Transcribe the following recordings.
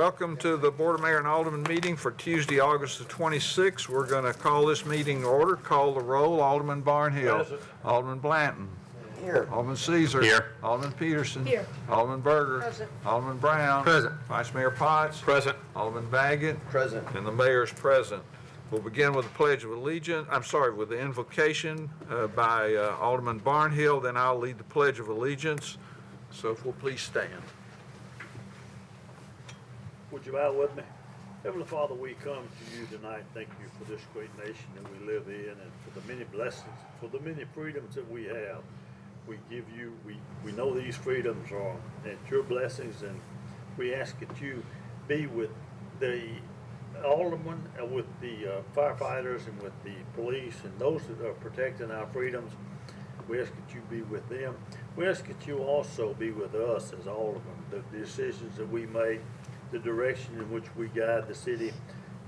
Welcome to the Board of Mayor and Alderman meeting for Tuesday, August the 26th. We're going to call this meeting to order. Call the roll. Alderman Barnhill. Present. Alderman Blanton. Here. Alderman Caesar. Here. Alderman Peterson. Here. Alderman Berger. Present. Alderman Brown. Present. Vice Mayor Potts. Present. Alderman Baggett. Present. And the mayor's present. We'll begin with the Pledge of Allegiance, with the invocation by Alderman Barnhill, then I'll lead the Pledge of Allegiance. So if we'll please stand. Would you bow with me? Heavenly Father, we come to you tonight. Thank you for this great nation that we live in and for the many blessings, for the many freedoms that we have. We give you, we know these freedoms are at your blessings, and we ask that you be with the aldermen, with the firefighters, and with the police, and those that are protecting our freedoms. We ask that you be with them. We ask that you also be with us as aldermen, the decisions that we make, the direction in which we guide the city.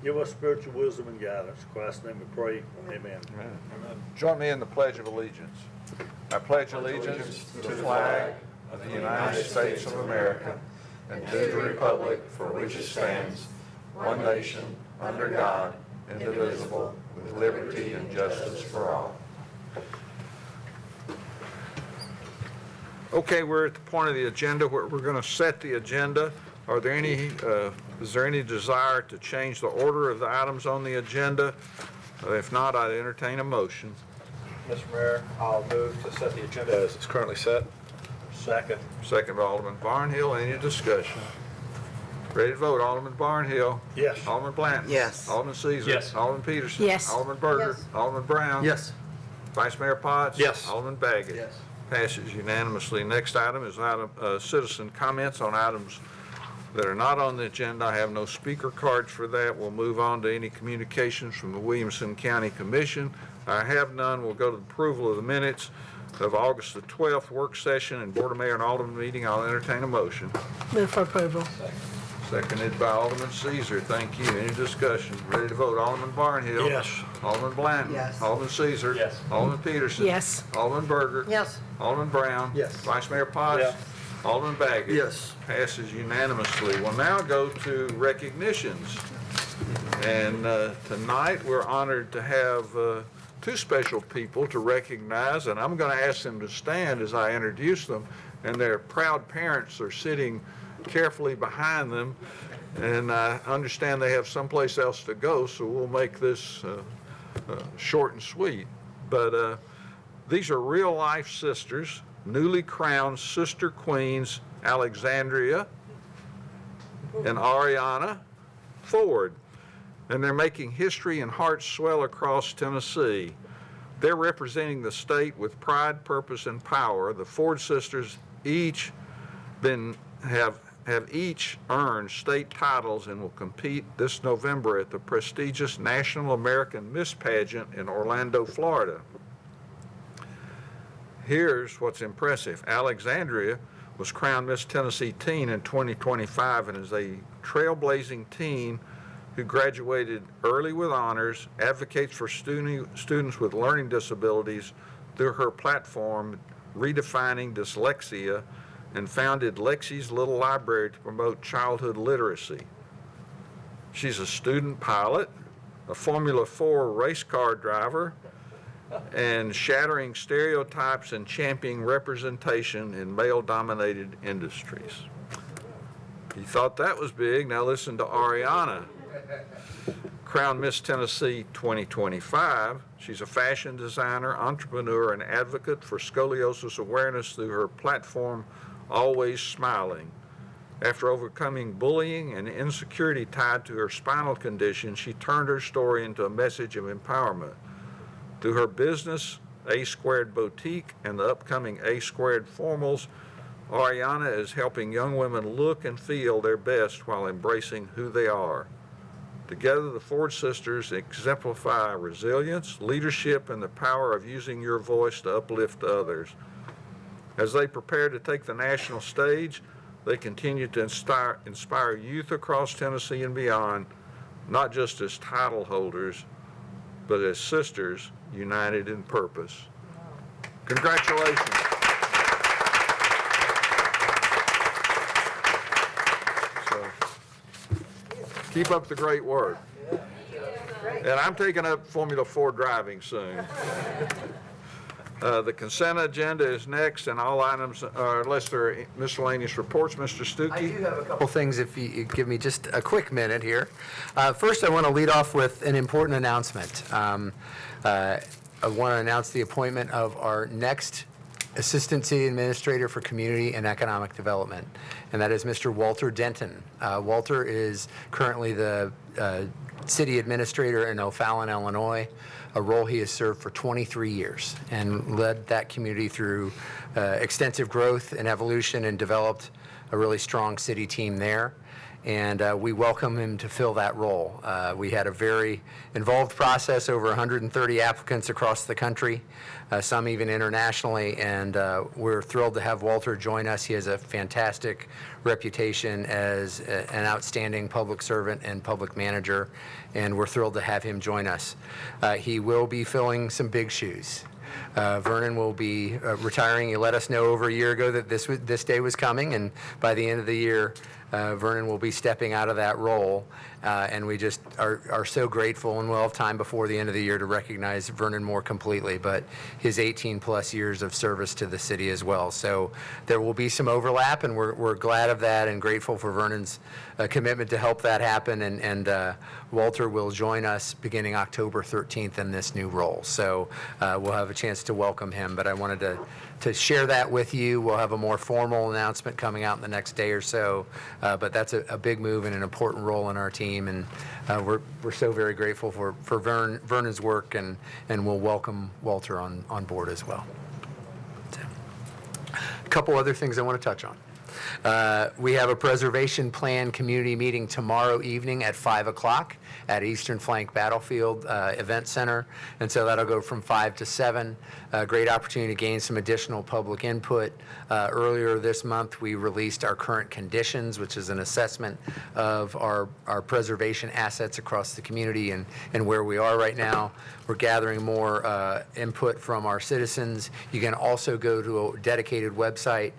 Give us spiritual wisdom and guidance. In Christ's name we pray. Amen. Join me in the Pledge of Allegiance. I pledge allegiance to the flag of the United States of America and to the republic for which it stands, one nation, under God, indivisible, with liberty and justice for all. Okay, we're at the point of the agenda where we're going to set the agenda. Are there any, is there any desire to change the order of the items on the agenda? If not, I'd entertain a motion. Mr. Mayor, I'll move to set the agenda as it's currently set. Second. Second by Alderman Barnhill. Any discussion? Ready to vote. Alderman Barnhill. Yes. Alderman Blanton. Yes. Alderman Caesar. Yes. Alderman Peterson. Yes. Alderman Berger. Yes. Alderman Brown. Yes. Vice Mayor Potts. Yes. Alderman Baggett. Yes. Passes unanimously. Next item is item citizen comments on items that are not on the agenda. I have no speaker cards for that. We'll move on to any communications from the Williamson County Commission. I have none. We'll go to the approval of the minutes of August the 12th work session and Board of Mayor and Alderman meeting. I'll entertain a motion. Move for approval. Seconded by Alderman Caesar. Thank you. Any discussion? Ready to vote. Alderman Barnhill. Yes. Alderman Blanton. Yes. Alderman Caesar. Yes. Alderman Peterson. Yes. Alderman Berger. Yes. Alderman Brown. Yes. Vice Mayor Potts. Yeah. Alderman Baggett. Yes. Passes unanimously. We'll now go to recognitions. And tonight we're honored to have two special people to recognize, and I'm going to ask them to stand as I introduce them, and their proud parents are sitting carefully behind them, and I understand they have someplace else to go, so we'll make this short and sweet. But these are real-life sisters, newly crowned sister queens Alexandria and Ariana Ford, and they're making history and hearts swell across Tennessee. They're representing the state with pride, purpose, and power. The Ford sisters have each earned state titles and will compete this November at the prestigious National American Miss Pageant in Orlando, Florida. Here's what's impressive. Alexandria was crowned Miss Tennessee Teen in 2025 and is a trailblazing teen who graduated early with honors, advocates for students with learning disabilities through her platform, Redefining Dyslexia, and founded Lexi's Little Library to promote childhood literacy. She's a student pilot, a Formula 4 race car driver, and shattering stereotypes and championing representation in male-dominated industries. You thought that was big. Now listen to Ariana. Crowned Miss Tennessee 2025. She's a fashion designer, entrepreneur, and advocate for scoliosis awareness through her platform, Always Smiling. After overcoming bullying and insecurity tied to her spinal condition, she turned her story into a message of empowerment. Through her business, A Squared Boutique, and the upcoming A Squared Formals, Ariana is helping young women look and feel their best while embracing who they are. Together, the Ford sisters exemplify resilience, leadership, and the power of using your voice to uplift others. As they prepare to take the national stage, they continue to inspire youth across Tennessee and beyond, not just as title holders, but as sisters united in purpose. Congratulations. So, Keep up the great work. And I'm taking up Formula 4 driving soon. The consent agenda is next, and all items, unless there are miscellaneous reports, Mr. I do Stuckey. have a couple things if you give me just a quick minute here. First, I want to lead off with an important announcement. I want to announce the appointment of our next Assistant City Administrator for Community and Economic Development, and that is Mr. Walter Denton. Walter is currently the City Administrator in O'Fallon, Illinois, a role he has served for 23 years and led that community through extensive growth and evolution and developed a really strong city team there. And we welcome him to fill that role. We had a very involved process, over 130 applicants across the country, some even internationally, and we're thrilled to have Walter join us. He has a fantastic reputation as an outstanding public servant and public manager, and we're thrilled to have him join us. He will be filling some big shoes. Vernon will be retiring. He let us know over a year ago that this day was coming, and by the end of the year, Vernon will be stepping out of that role, and we just are so grateful, and we'll have time before the end of the year to recognize Vernon more completely, but his 18-plus years of service to the city as well. So there will be some overlap, and we're glad of that and grateful for Vernon's commitment to help that happen, and Walter will join us beginning October 13th in this new role. So we'll have a chance to welcome him, but I wanted to share that with you. We'll have a more formal announcement coming out in the next day or so, but that's a big move and an important role in our team, and we're so very grateful for Vernon's work, and we'll welcome Walter on board as well. So, a couple other things I want to touch on. We have a preservation plan community meeting tomorrow evening at 5 o'clock at Eastern Flank Battlefield Event Center, and so that'll go from 5 to 7. Great opportunity to gain some additional public input. Earlier this month, we released our current conditions, which is an assessment of our preservation assets across the community and where we are right now. We're gathering more input from our citizens. You can also go to a dedicated website,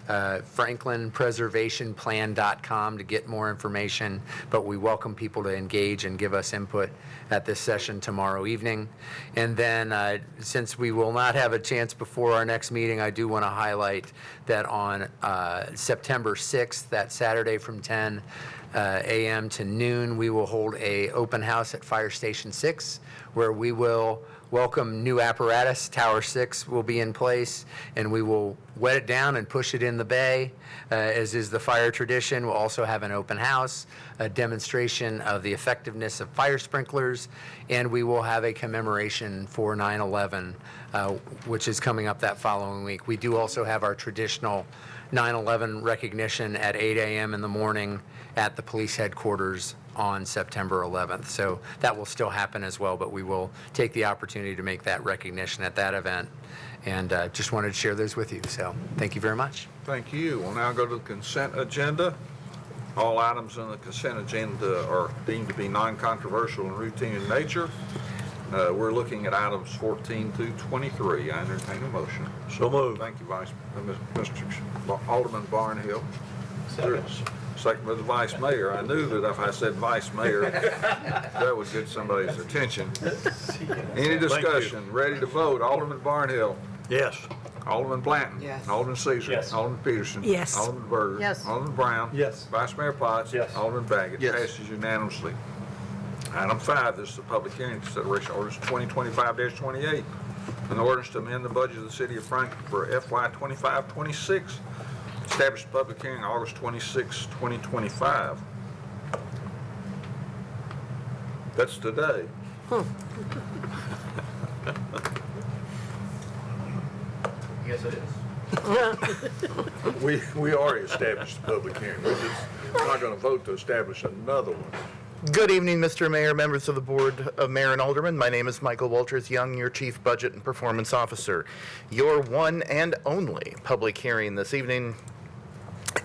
franklinpreservationplan.com, to get more information, but we welcome people to engage and give us input at this session tomorrow evening. And then since we will not have a chance before our next meeting, I do want to highlight that on September 6th, that Saturday from 10 a.m. to noon, we will hold a open house at Fire Station 6, where we will welcome new apparatus. Tower 6 will be in place, and we will wet it down and push it in the bay, as is the fire tradition. We'll also have an open house, a demonstration of the effectiveness of fire sprinklers, and we will have a commemoration for 9/11, which is coming up that following week. We do also have our traditional 9/11 recognition at 8 a.m. in the morning at the police headquarters on September 11th. So that will still happen as well, but we will take the opportunity to make that recognition at that event. And just wanted to share those with you. So thank you very much. Thank you. We'll now go to the consent agenda. All items on the consent agenda are deemed to be non-controversial and routine in nature. We're looking at items 14 through 23. I entertain a motion. So moved. Thank you, Mr. Alderman Barnhill. Second by the Vice Mayor. I knew that if I said Vice Mayor, that would get somebody's attention. Any discussion? Ready to vote? Alderman Barnhill. Yes. Alderman Blanton. Yes. Alderman Caesar. Yes. Alderman Peterson. Yes. Alderman Berger. Yes. Alderman Brown. Yes. Vice Mayor Potts. Yes. Alderman Baggett. Yes. Passes unanimously. Item 5, this is a public hearing consideration orders 2025-28. An ordinance to amend the budget of the city of Franklin for FY 25-26. Established public hearing August 26, 2025. That's today. Yes, it is. We already established the public hearing. We're not going to vote to establish another one. Good evening, Mr. Mayor, members of the Board of Mayor and Aldermen. My name is Michael Walters Young, your Chief Budget and Performance Officer. Your one and only public hearing this evening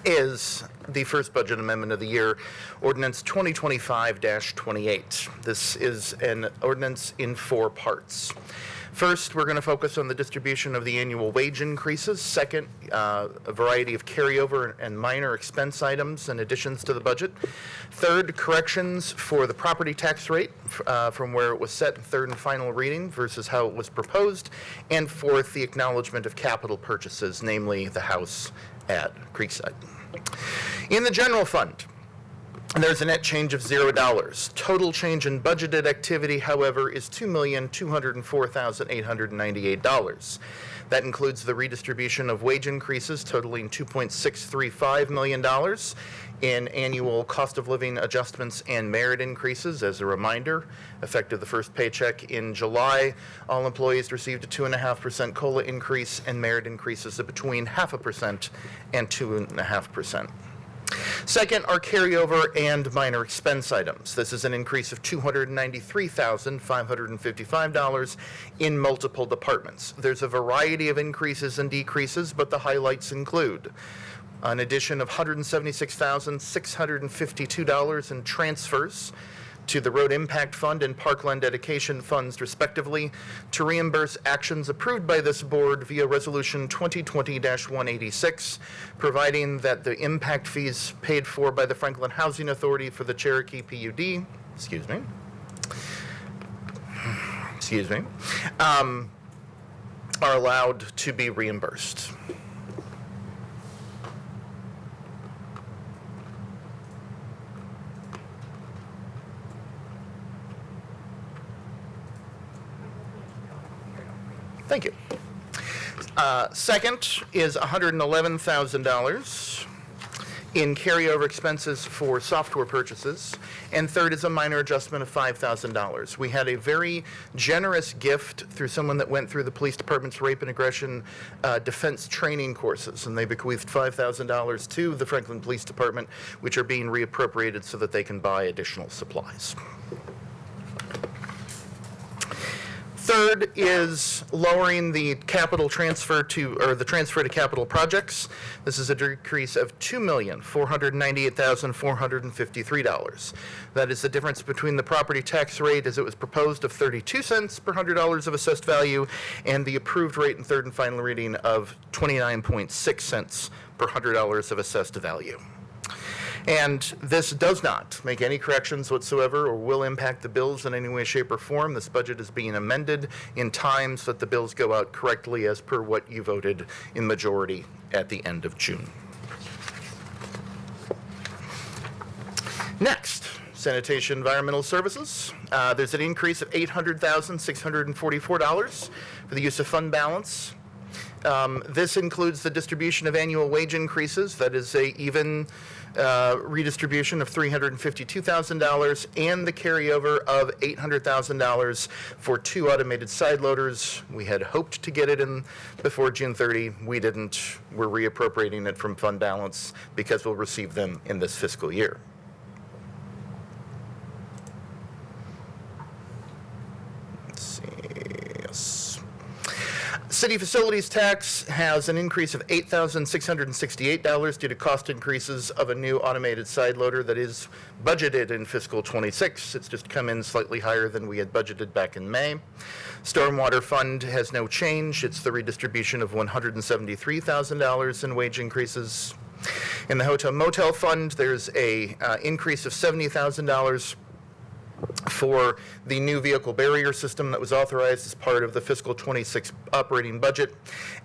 is the first budget amendment of the year, Ordinance 2025-28. This is an ordinance in 4 parts. First, we're going to focus on the distribution of the annual wage increases. Second, a variety of carryover and minor expense items and additions to the budget. Third, corrections for the property tax rate from where it was set in third and final reading versus how it was proposed. And fourth, the acknowledgement of capital purchases, namely the house at Creekside. In the general fund, there's a net change of $0. Total change in budgeted activity, however, is $2,204,898. That includes the redistribution of wage increases totaling $2.635 million in annual cost of living adjustments and merit increases. As a reminder, effective the first paycheck in July, all employees received a 2.5% COLA increase and merit increases of between 0.5% and 2.5%. Second are carryover and minor expense items. This is an increase of $293,555 in multiple departments. There's a variety of increases and decreases, but the highlights include an addition of $176,652 in transfers to the Road Impact Fund and Parkland Dedication Funds, respectively, to reimburse actions approved by this board via Resolution 2020-186, providing that the impact fees paid for by the Franklin Housing Authority for the Cherokee PUD, are allowed to be reimbursed. Thank you. Second is $111,000 in carryover expenses for software purchases. And third is a minor adjustment of $5,000. We had a very generous gift through someone that went through the police department's rape and aggression defense training courses, and they bequeathed $5,000 to the Franklin Police Department, which are being reappropriated so that they can buy additional supplies. Third is lowering the capital transfer the transfer to capital projects. This is a decrease of $2,498,453. That is the difference between the property tax rate as it was proposed of 32 cents per $100 of assessed value and the approved rate in third and final reading of 29.6 cents per $100 of assessed value. And this does not make any corrections whatsoever or will impact the bills in any way, shape, or form. This budget is being amended in time so that the bills go out correctly as per what you voted in majority at the end of June. Next, sanitation environmental services. There's an increase of $800,644 for the use of fund balance. This includes the distribution of annual wage increases. That is a even redistribution of $352,000 and the carryover of $800,000 for 2 automated side loaders. We had hoped to get it in before June 30. We didn't. We're reappropriating it from fund balance because we'll receive them in this fiscal year. Let's see. Yes. City facilities tax has an increase of $8,668 due to cost increases of a new automated side loader that is budgeted in fiscal 26. It's just come in slightly higher than we had budgeted back in May. Stormwater fund has no change. It's the redistribution of $173,000 in wage increases. In the hotel motel fund, there's a increase of $70,000 for the new vehicle barrier system that was authorized as part of the fiscal 26 operating budget,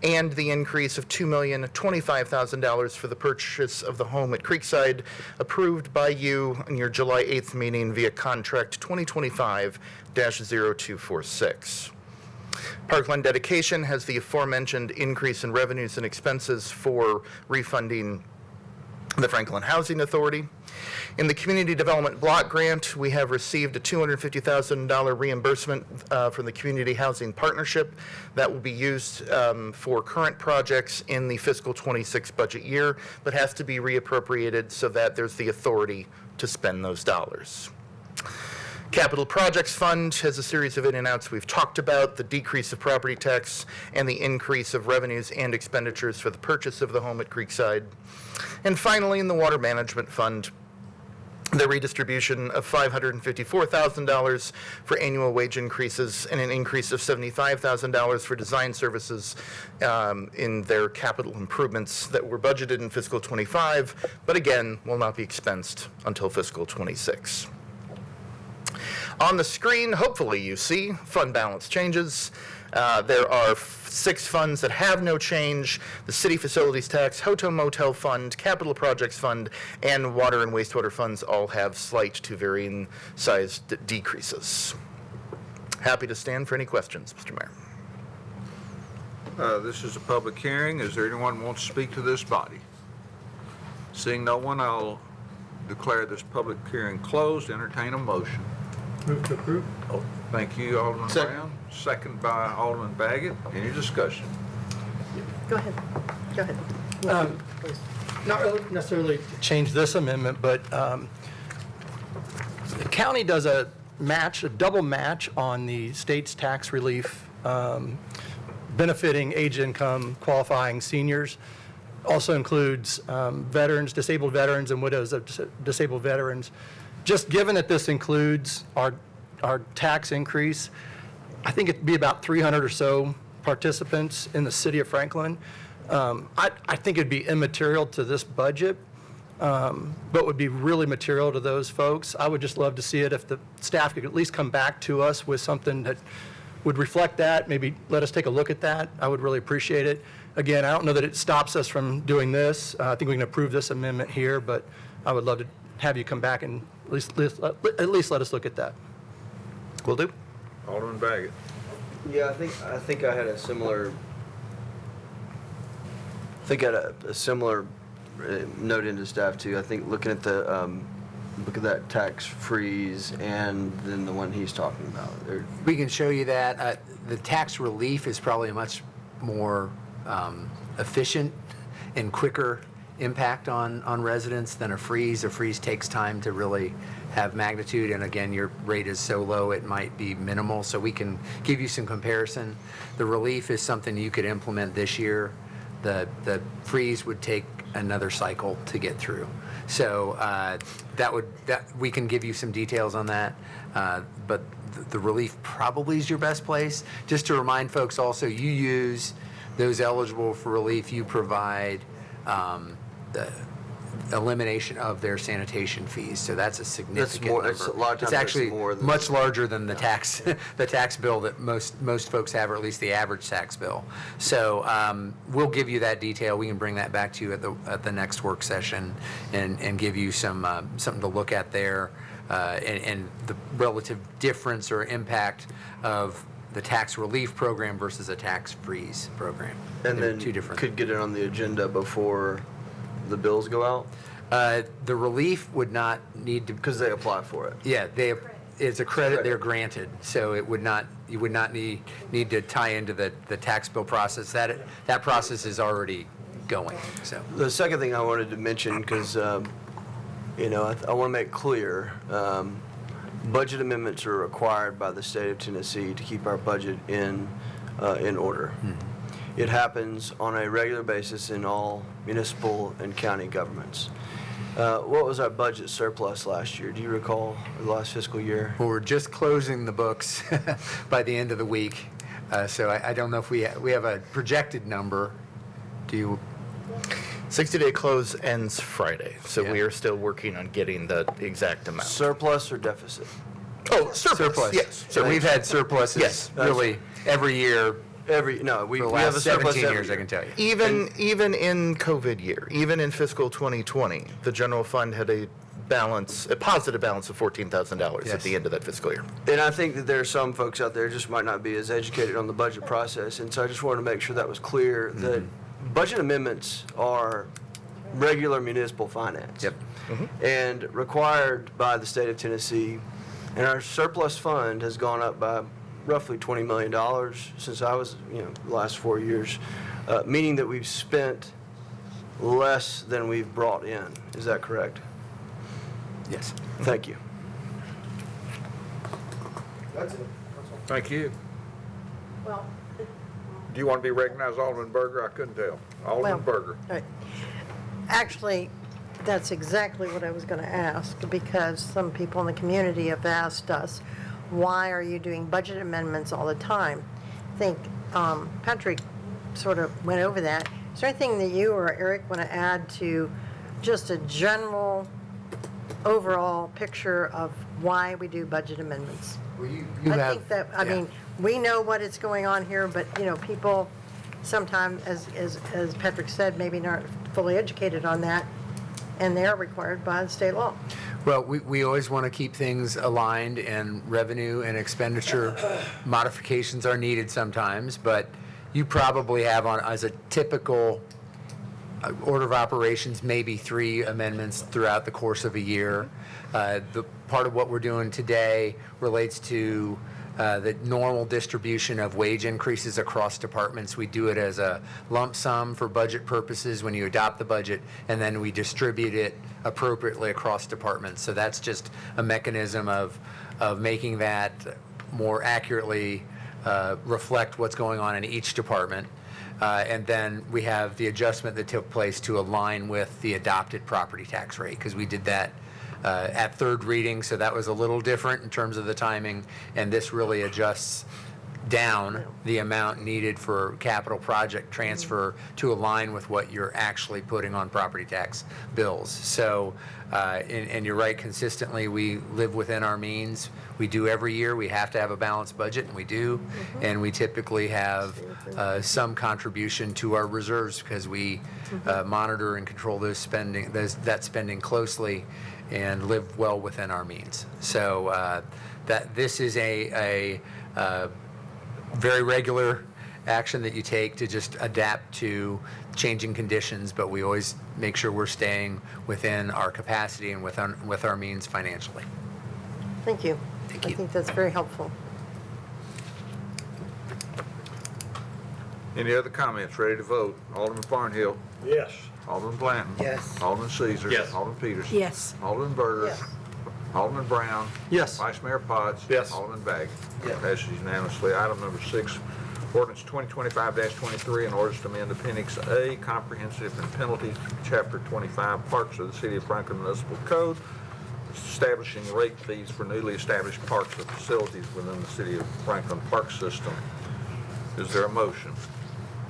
and the increase of $2,025,000 for the purchase of the home at Creekside, approved by you in your July 8th meeting via contract 2025-0246. Parkland Dedication has the aforementioned increase in revenues and expenses for refunding the Franklin Housing Authority. In the Community Development Block Grant, we have received a $250,000 reimbursement from the Community Housing Partnership that will be used for current projects in the fiscal 26 budget year, but has to be reappropriated so that there's the authority to spend those dollars. Capital Projects Fund has a series of in and outs we've talked about, the decrease of property tax and the increase of revenues and expenditures for the purchase of the home at Creekside. And finally, in the Water Management Fund, the redistribution of $554,000 for annual wage increases and an increase of $75,000 for design services in their capital improvements that were budgeted in fiscal '25, but again, will not be expensed until fiscal '26. On the screen, hopefully you see fund balance changes. There are 6 funds that have no change: the City Facilities Tax, Hotel Motel Fund, Capital Projects Fund, and Water and Wastewater Funds all have slight to varying sized decreases. Happy to stand for any questions, Mr. Mayor. This is a public hearing. Is there anyone who wants to speak to this body? Seeing no one, I'll declare this public hearing closed. Entertain a motion. Move to approve. Thank you, Alderman Second. Brown. Second by Alderman Baggett. Any discussion? Go ahead. Go ahead. Not really necessarily to change this amendment, but the county does a double match on the state's tax relief benefiting age income qualifying seniors. Also includes veterans, disabled veterans, and widows of disabled veterans. Just given that this includes our tax increase, I think it'd be about 300 or so participants in the city of Franklin. I think it'd be immaterial to this budget, but would be really material to those folks. I would just love to see it if the staff could at least come back to us with something that would reflect that, maybe let us take a look at that. I would really appreciate it. Again, I don't know that it stops us from doing this. I think we can approve this amendment here, but I would love to have you come back and at least let us look at that. Will do. Alderman Baggett. Yeah, I think I had a similar. I think I had a similar note into staff too. I think looking at the look at that tax freeze and then the one he's talking about. We can show you that. The tax relief is probably a much more efficient and quicker impact on residents than a freeze. A freeze takes time to really have magnitude, and again, your rate is so low it might be minimal, so we can give you some comparison. The relief is something you could implement this year. The freeze would take another cycle to get through. So we can give you some details on that, but the relief probably is your best place. Just to remind folks also, you use those eligible for relief, you provide the elimination of their sanitation fees. So that's a significant more- number. it's a lot of times It's actually it's more than- much larger than the tax the tax bill that most folks have, or at least the average tax bill. So we'll give you that detail. We can bring that back to you at the next work session and give you some something to look at there, and the relative difference or impact of the tax relief program versus a tax freeze program. And They're then two different. could get it on the agenda before the bills go out The relief would not need to. because they apply for it. Yeah, it's a credit they're granted, so you would not need to tie into the tax bill process. That process is already going, so. The second thing I wanted to mention, because, I want to make clear, budget amendments are required by the state of Tennessee to keep our budget in order. It happens on a regular basis in all municipal and county governments. What was our budget surplus last year? Do you recall, the last fiscal year? Well, we're just closing the books by the end of the week, so I don't know if we have a projected number. Do you? 60-day close ends Friday, so Yeah. we are still working on getting the exact amount. Surplus or deficit? Oh, surplus. Yes. So we've had surpluses Yes. really every year We for the have a last surplus 17 every years, I year. can tell you. Even in COVID year, even in fiscal 2020, the general fund had a positive balance of $14,000 Yes. at the end of that fiscal year. And I think that there are some folks out there just might not be as educated on the budget process, and so I just wanted to make sure that was clear, that budget amendments are regular municipal finance. Yep. And required by the state of Tennessee, and our surplus fund has gone up by roughly $20 million since I was, the last 4 years, meaning that we've spent less than we've brought in. Is that correct? Yes. Thank you. Thank you. Well, Do you want to be recognized, Alderman Berger? I couldn't tell. Alderman Berger. right. Actually, that's exactly what I was going to ask, because some people in the community have asked us, why are you doing budget amendments all the time? I think Patrick sort of went over that. Is there anything that you or Eric want to add to just a general, overall picture of why we do budget amendments? Well, you I have. think that, I yeah. mean, we know what is going on here, but, people sometimes, as Patrick said, maybe not fully educated on that, and they are required by the state law. Well, we always want to keep things aligned, and revenue and expenditure modifications are needed sometimes, but you probably have on, as a typical order of operations, maybe 3 amendments throughout the course of a year. The part of what we're doing today relates to the normal distribution of wage increases across departments. We do it as a lump sum for budget purposes when you adopt the budget, and then we distribute it appropriately across departments. So that's just a mechanism of making that more accurately reflect what's going on in each department. And then we have the adjustment that took place to align with the adopted property tax rate, because we did that at third reading, so that was a little different in terms of the timing, and this really adjusts down the amount needed for capital project transfer to align with what you're actually putting on property tax bills. So, and you're right, consistently, we live within our means. We do every year. We have to have a balanced budget, and we do. And we typically have some contribution to our reserves, because we monitor and control that spending closely and live well within our means. So that this is a very regular action that you take to just adapt to changing conditions, but we always make sure we're staying within our capacity and with our means financially. Thank you. Thank I you. think that's very helpful. Any other comments? Ready to vote? Alderman Barnhill. Yes. Alderman Blanton. Yes. Alderman Caesar. Yes. Alderman Peterson. Yes. Alderman Berger. Yes. Alderman Brown. Yes. Vice Mayor Potts. Yes. Alderman Baggett. Passes unanimously. Item number 6, ordinance 2025-23, an ordinance to amend Appendix A, Comprehensive and Penalties, Chapter 25, Parks of the City of Franklin Municipal Code, establishing rate fees for newly established parks or facilities within the City of Franklin Park System. Is there a motion?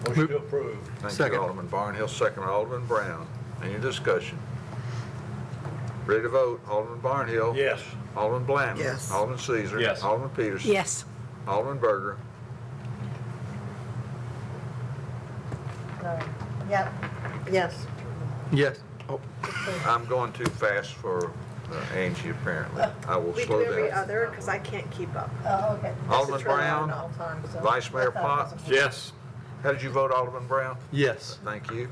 Motion to approve. Thank Second. you, Alderman Barnhill. Second by Alderman Brown. Any discussion? Ready to vote? Alderman Barnhill. Yes. Alderman Blanton. Yes. Alderman Caesar. Yes. Alderman Peterson. Yes. Alderman Berger. Yep. Yes. Yes. I'm going too fast for Angie, apparently. I will We slow do every down. other, because I can't keep up. Oh, okay. Alderman This is really Brown, on all time, so Vice Mayor I thought it was Potts. a- Yes. How did you vote, Alderman Brown? Yes. Thank you.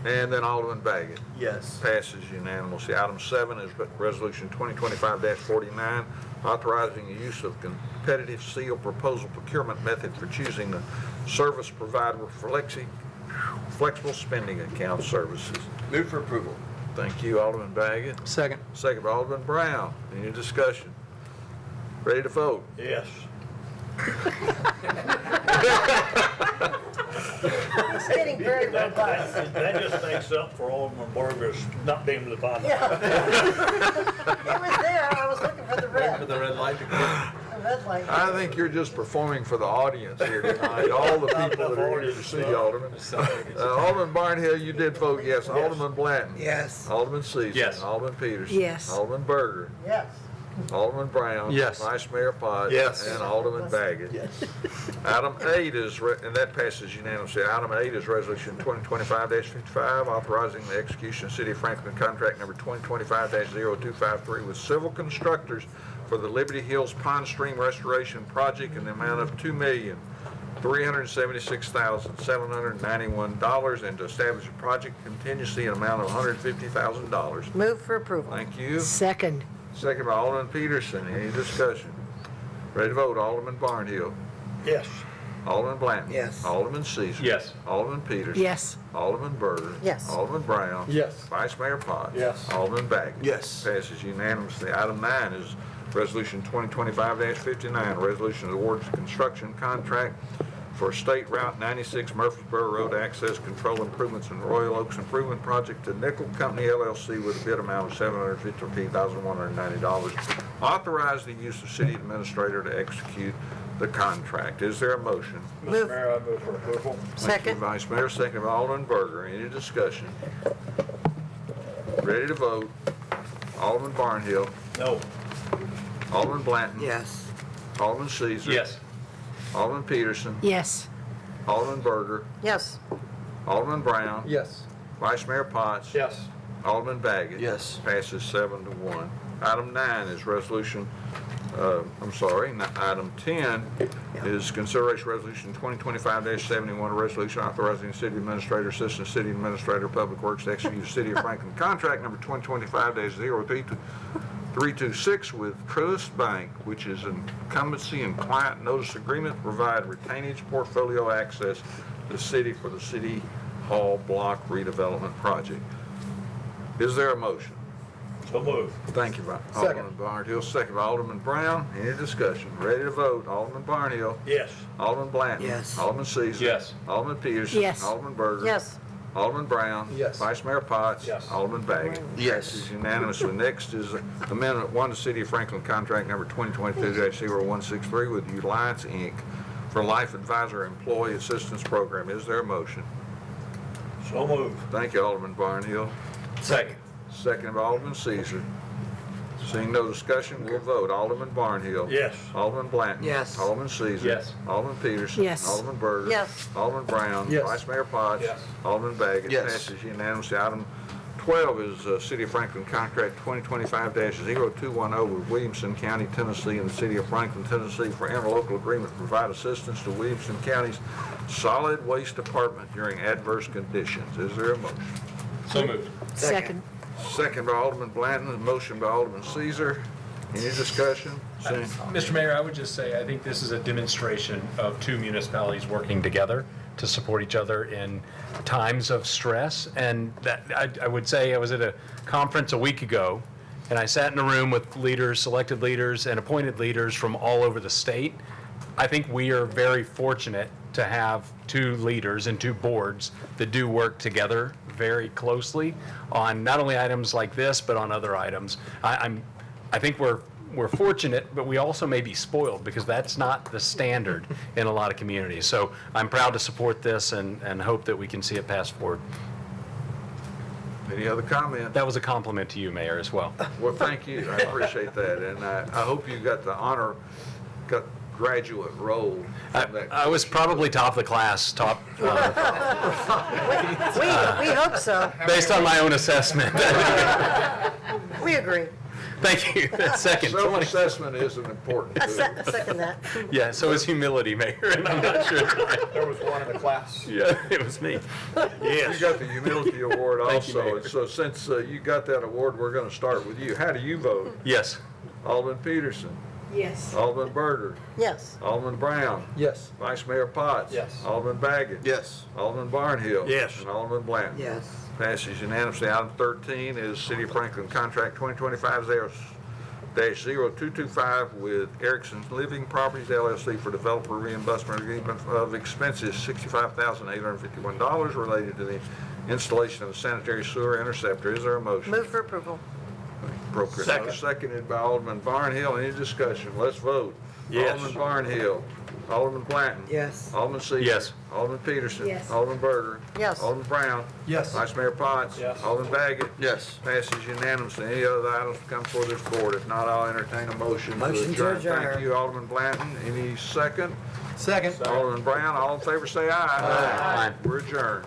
And then Alderman Baggett. Yes. Passes unanimously. Item 7 is Resolution 2025-49, authorizing the use of competitive seal proposal procurement method for choosing the service provider for flexible spending account services. Move for approval. Thank you, Alderman Baggett. Second. Second by Alderman Brown. Any discussion? Ready to vote? Yes. It's getting very robust. That just makes up for Alderman Berger's not being able to find it. Yeah. It was there, I was looking for the red, the red light to come. the red light. I think you're just performing for the audience here tonight, all the people that are here to see you, Alderman. Alderman Barnhill, you did vote yes. Alderman Blanton. Yes. Alderman Caesar. Yes. Alderman Peterson. Yes. Alderman Berger. Yes. Alderman Brown. Yes. Vice Mayor Potts. Yes. And Alderman Baggett. Item 8 is, and that passes unanimously. Item 8 is Resolution 2025-55, authorizing the execution of City of Franklin contract number 2025-0253 with Civil Constructors for the Liberty Hills Pond Stream Restoration Project in the amount of $2,376,791 and to establish a project contingency in an amount of $150,000. Move for approval. Thank you. Second. Second by Alderman Peterson. Any discussion? Ready to vote? Alderman Barnhill. Yes. Alderman Blanton. Yes. Alderman Caesar. Yes. Alderman Peterson. Yes. Alderman Berger. Yes. Alderman Brown. Yes. Vice Mayor Potts. Yes. Alderman Baggett. Yes. Passes unanimously. Item 9 is Resolution 2025-59, resolution that awards construction contract for State Route 96 Murfreesboro Road Access Control Improvements and Royal Oaks Improvement Project to Nickel Company LLC with a bid amount of $715,190. Authorize the use of city administrator to execute the contract. Is there a motion? Move. Mr. Mayor, I move for approval. Thank you, Second. Vice Mayor, second by Alderman Berger. Any discussion? Ready to vote? Alderman Barnhill. No. Alderman Blanton. Yes. Alderman Caesar. Yes. Alderman Peterson. Yes. Alderman Berger. Yes. Alderman Brown. Yes. Vice Mayor Potts. Yes. Alderman Baggett. Yes. Passes 7-1. Item 9 is resolution, item 10 is consideration resolution 2025-71, a resolution authorizing the city administrator, assistant city administrator, public works to execute the city of Franklin contract number 2025-0326 with Trust Bank, which is an incumbency and client notice agreement to provide retainage portfolio access to the city for the City Hall block redevelopment project. Is there a motion? So move. Thank you, Alderman Barnhill. Second by Alderman Brown. Any discussion? Ready to vote? Alderman Barnhill. Yes. Alderman Blanton. Yes. Alderman Caesar. Yes. Alderman Peterson. Yes. Alderman Berger. Yes. Alderman Brown. Yes. Vice Mayor Potts. Yes. Alderman Baggett. Yes. Passes unanimously. Next is Amendment 1 to City of Franklin Contract Number 2022-0163 with Alliance, Inc. for Life Advisor Employee Assistance Program. Is there a motion? So move. Thank you, Alderman Barnhill. Second. Second by Alderman Caesar. Seeing no discussion, we'll vote. Alderman Barnhill. Yes. Alderman Blanton. Yes. Alderman Caesar. Yes. Alderman Peterson. Yes. Alderman Berger. Yes. Alderman Brown. Yes. Vice Mayor Potts. Yes. Alderman Baggett. Yes. Passes unanimously. Item 12 is City of Franklin Contract 2025-0210 with Williamson County, Tennessee, and the City of Franklin, Tennessee for interlocal agreement to provide assistance to Williamson County's solid waste department during adverse conditions. Is there a motion? So moved. Second. Second by Alderman Blanton, a motion by Alderman Caesar. Any discussion? Seeing- Mr. Mayor, I would just say, I think this is a demonstration of two municipalities working together to support each other in times of stress. And that, I would say, I was at a conference a week ago, and I sat in a room with leaders, selected leaders, and appointed leaders from all over the state. I think we are very fortunate to have two leaders and two boards that do work together very closely on not only items like this, but on other items. I think we're fortunate, but we also may be spoiled because that's not the standard in a lot of communities. So I'm proud to support this and hope that we can see it pass forward. Any other comments? That was a compliment to you, Mayor, as well. Well, thank you. I appreciate that. And I hope you got the honor, got graduate role from that. I was probably top of the class, We hope so. based on my own assessment. We agree. Thank you. Second. Self-assessment isn't important. too. Second that. Yeah, so is humility, Mayor, and I'm not sure. There was one in the class. Yeah, it was me. You got the humility award Thank you, also. Mayor. And so since you got that award, we're going to start with you. How do you vote? Yes. Alderman Peterson. Yes. Alderman Berger. Yes. Alderman Brown. Yes. Vice Mayor Potts. Yes. Alderman Baggett. Yes. Alderman Barnhill. Yes. And Alderman Blanton. Yes. Passes unanimously. Item 13 is City of Franklin Contract 2025-0225 with Erickson's Living Properties LLC for developer reimbursement agreement of expenses $65,851 related to the installation of a sanitary sewer interceptor. Is there a motion? Move for approval. Appropriate. Second. Seconded by Alderman Barnhill. Any discussion? Let's vote. Yes. Alderman Barnhill. Alderman Blanton. Yes. Alderman Caesar. Yes. Alderman Peterson. Yes. Alderman Berger. Yes. Alderman Brown. Yes. Vice Mayor Potts. Yes. Alderman Baggett. Yes. Passes unanimously. Any other items to come before this board? If not, I'll entertain a motion to Motion to adjourn. adjourn. Thank you, Alderman Blanton. Any second? Second. Alderman Brown, all in favor say aye. Aye. We're adjourned.